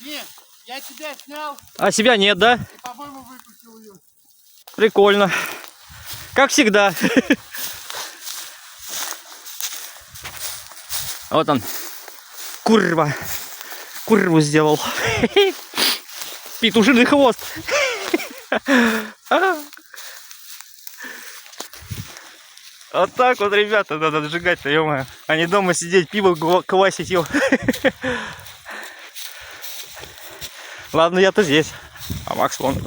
Не, я тебя снял. А себя нет, да? И, по-моему, выпустил ее. Прикольно. Как всегда. Вот он. Курва. Курву сделал. Петушиный хвост. Вот так вот, ребята, надо сжигать-то, ё-моё. А не дома сидеть, пиво квасить, ё. Ладно, я-то здесь. А Макс вон.